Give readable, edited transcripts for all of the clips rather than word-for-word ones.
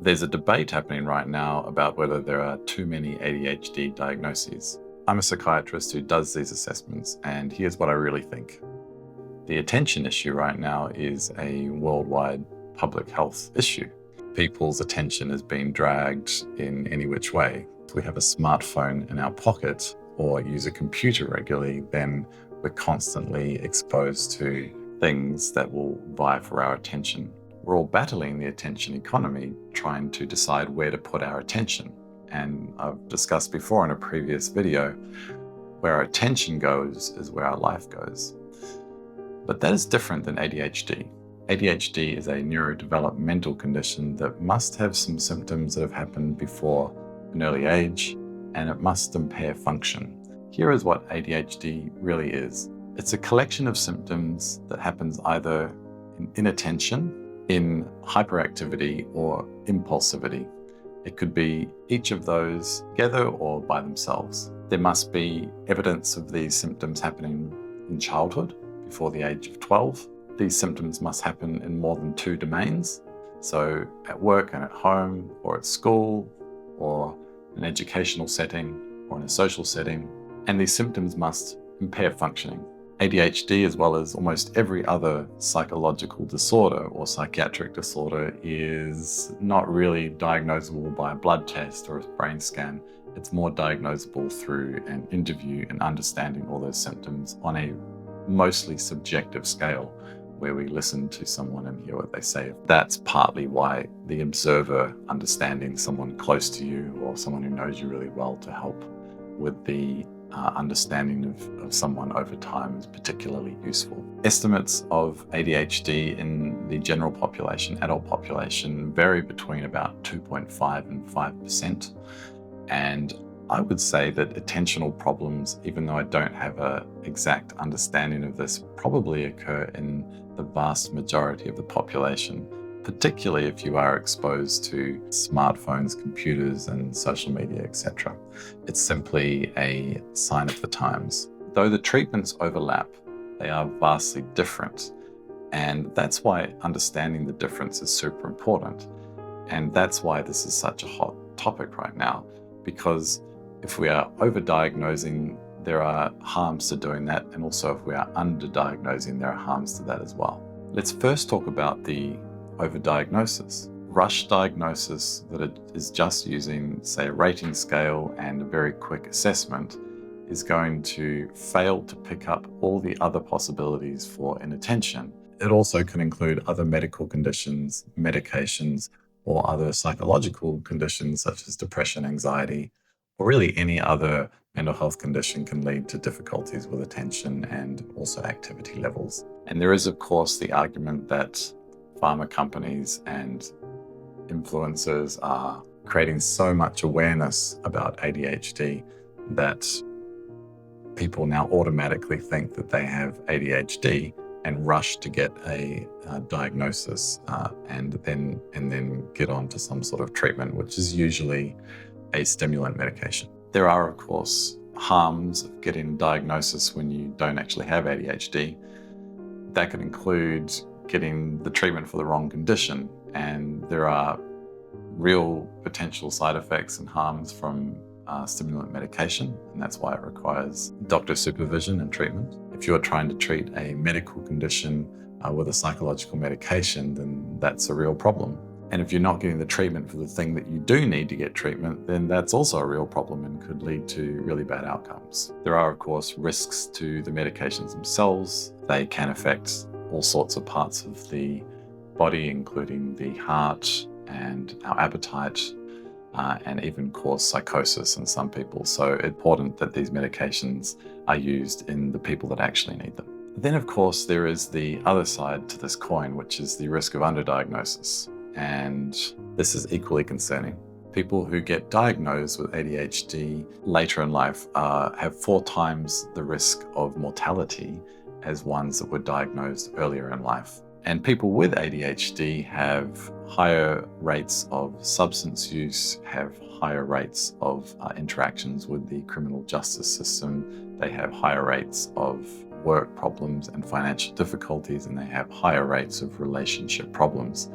There's a debate happening right now about whether there are too many ADHD diagnoses. I'm a psychiatrist who does these assessments, and here's what I really think. The attention issue right now is a worldwide public health issue. People's attention is being dragged in any which way. If we have a smartphone in our pocket or use a computer regularly, then we're constantly exposed to things that will vie for our attention. We're all battling the attention economy, trying to decide where to put our attention. And I've discussed before in a previous video, where our attention goes is where our life goes. But that is different than ADHD. ADHD is a neurodevelopmental condition that must have some symptoms that have happened before an early age, and it must impair function. Here is what ADHD really is. It's a collection of symptoms that happens either in inattention, in hyperactivity, or impulsivity. It could be each of those together or by themselves. There must be evidence of these symptoms happening in childhood before the age of 12. These symptoms must happen in more than two domains. So at work and at home, or at school, or an educational setting, or in a social setting. And these symptoms must impair functioning. ADHD, as well as almost every other psychological disorder or psychiatric disorder, is not really diagnosable by a blood test or a brain scan. It's more diagnosable through an interview and understanding all those symptoms on a mostly subjective scale, where we listen to someone and hear what they say. That's partly why the observer understanding someone close to you or someone who knows you really well to help with the understanding of someone over time is particularly useful. Estimates of ADHD in the general population, adult population, vary between about 2.5 and 5%. And I would say that attentional problems, even though I don't have an exact understanding of this, probably occur in the vast majority of the population, particularly if you are exposed to smartphones, computers, and social media, etc. It's simply a sign of the times. Though the treatments overlap, they are vastly different. And that's why understanding the difference is super important. And that's why this is such a hot topic right now, because if we are over-diagnosing, there are harms to doing that. And also if we are under-diagnosing, there are harms to that as well. Let's first talk about the over-diagnosis. Rush diagnosis that is just using, say, a rating scale and a very quick assessment is going to fail to pick up all the other possibilities for inattention. It also can include other medical conditions, medications, or other psychological conditions such as depression, anxiety, or really any other mental health condition can lead to difficulties with attention and also activity levels. And there is, of course, the argument that pharma companies and influencers are creating so much awareness about ADHD that people now automatically think that they have ADHD and rush to get a diagnosis and then get on to some sort of treatment, which is usually a stimulant medication. There are, of course, harms of getting a diagnosis when you don't actually have ADHD. That could include getting the treatment for the wrong condition, and there are real potential side effects and harms from stimulant medication, and that's why it requires doctor supervision and treatment. If you're trying to treat a medical condition with a psychological medication, then that's a real problem. And if you're not getting the treatment for the thing that you do need to get treatment, then that's also a real problem and could lead to really bad outcomes. There are, of course, risks to the medications themselves. They can affect all sorts of parts of the body, including the heart and our appetite, and even cause psychosis in some people. So it's important that these medications are used in the people that actually need them. Then, of course, there is the other side to this coin, which is the risk of underdiagnosis. And this is equally concerning. People who get diagnosed with ADHD later in life have 4 times the risk of mortality as ones that were diagnosed earlier in life. And people with ADHD have higher rates of substance use, have higher rates of interactions with the criminal justice system. They have higher rates of work problems and financial difficulties, and they have higher rates of relationship problems.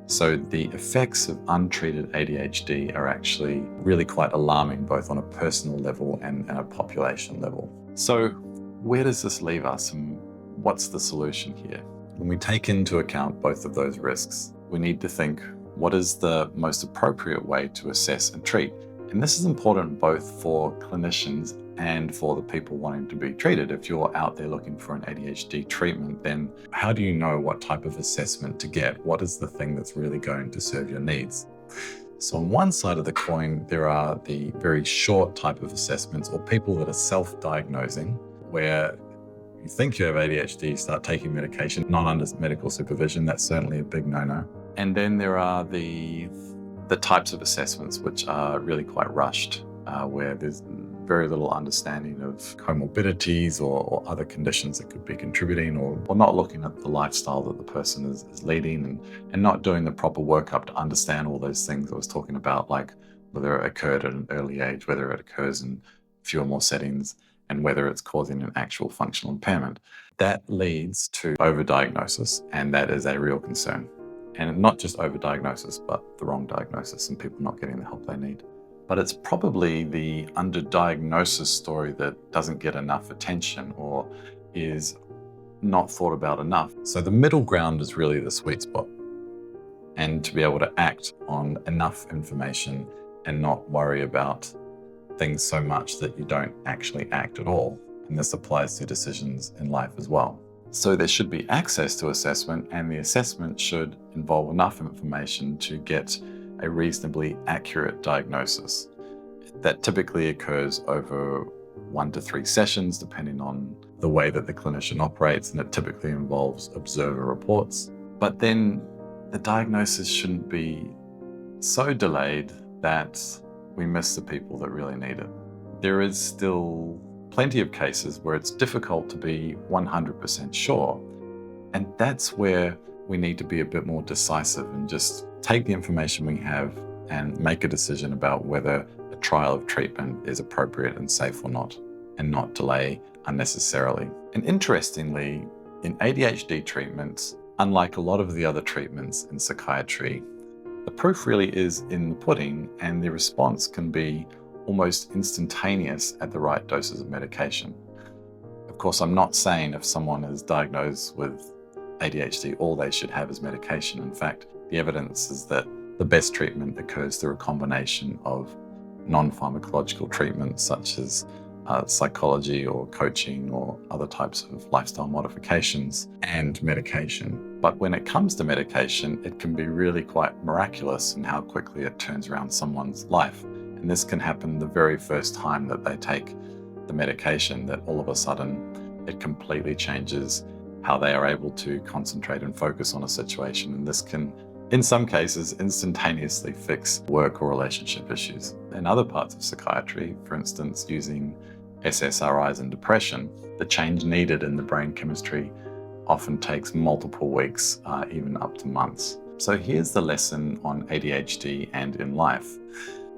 So the effects of untreated ADHD are actually really quite alarming, both on a personal level and a population level. So where does this leave us, and what's the solution here? When we take into account both of those risks, we need to think, what is the most appropriate way to assess and treat? And this is important both for clinicians and for the people wanting to be treated. If you're out there looking for an ADHD treatment, then how do you know what type of assessment to get? What is the thing that's really going to serve your needs? So on one side of the coin, there are the very short type of assessments, or people that are self-diagnosing, where you think you have ADHD, start taking medication, not under medical supervision. That's certainly a big no-no. And then there are the types of assessments which are really quite rushed, where there's very little understanding of comorbidities or other conditions that could be contributing, or not looking at the lifestyle that the person is leading, and not doing the proper workup to understand all those things I was talking about, like whether it occurred at an early age, whether it occurs in fewer more settings, and whether it's causing an actual functional impairment. That leads to overdiagnosis, and that is a real concern. And not just overdiagnosis, but the wrong diagnosis and people not getting the help they need. But it's probably the underdiagnosis story that doesn't get enough attention or is not thought about enough. So the middle ground is really the sweet spot, and to be able to act on enough information and not worry about things so much that you don't actually act at all. And this applies to decisions in life as well. So there should be access to assessment, and the assessment should involve enough information to get a reasonably accurate diagnosis. That typically occurs over 1 to 3 sessions, depending on the way that the clinician operates, and it typically involves observer reports. But then the diagnosis shouldn't be so delayed that we miss the people that really need it. There is still plenty of cases where it's difficult to be 100% sure. And that's where we need to be a bit more decisive and just take the information we have and make a decision about whether a trial of treatment is appropriate and safe or not, and not delay unnecessarily. And interestingly, in ADHD treatments, unlike a lot of the other treatments in psychiatry, the proof really is in the pudding, and the response can be almost instantaneous at the right doses of medication. Of course, I'm not saying if someone is diagnosed with ADHD, all they should have is medication. In fact, the evidence is that the best treatment occurs through a combination of non-pharmacological treatments such as psychology or coaching or other types of lifestyle modifications and medication. But when it comes to medication, it can be really quite miraculous in how quickly it turns around someone's life. And this can happen the very first time that they take the medication, that all of a sudden it completely changes how they are able to concentrate and focus on a situation. And this can, in some cases, instantaneously fix work or relationship issues. In other parts of psychiatry, for instance, using SSRIs in depression, the change needed in the brain chemistry often takes multiple weeks, even up to months. So here's the lesson on ADHD and in life.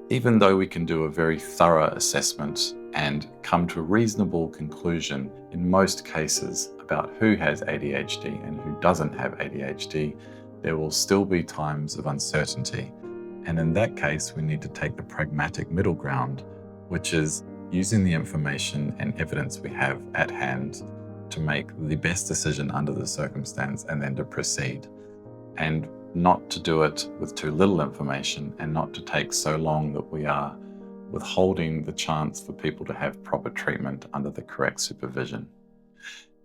Even though we can do a very thorough assessment and come to a reasonable conclusion in most cases about who has ADHD and who doesn't have ADHD, there will still be times of uncertainty. And in that case, we need to take the pragmatic middle ground, which is using the information and evidence we have at hand to make the best decision under the circumstance, and then to proceed. And not to do it with too little information, and not to take so long that we are withholding the chance for people to have proper treatment under the correct supervision.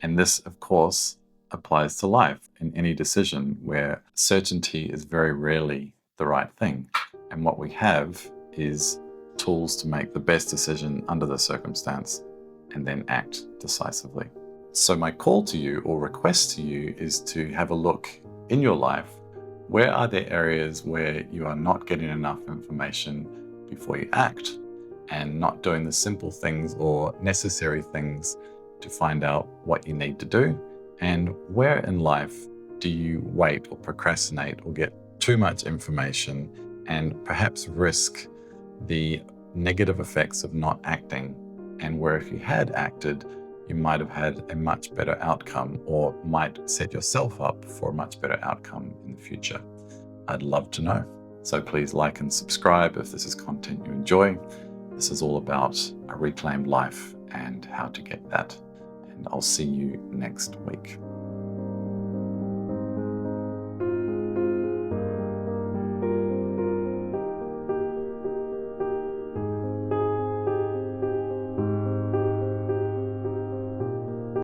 And this, of course, applies to life in any decision where certainty is very rarely the right thing. And what we have is tools to make the best decision under the circumstance and then act decisively. So my call to you, or request to you, is to have a look in your life. Where are there areas where you are not getting enough information before you act, and not doing the simple things or necessary things to find out what you need to do? And where in life do you wait or procrastinate or get too much information and perhaps risk the negative effects of not acting? And where if you had acted, you might have had a much better outcome or might set yourself up for a much better outcome in the future. I'd love to know. So please like and subscribe if this is content you enjoy. This is all about a reclaimed life and how to get that. And I'll see you next week.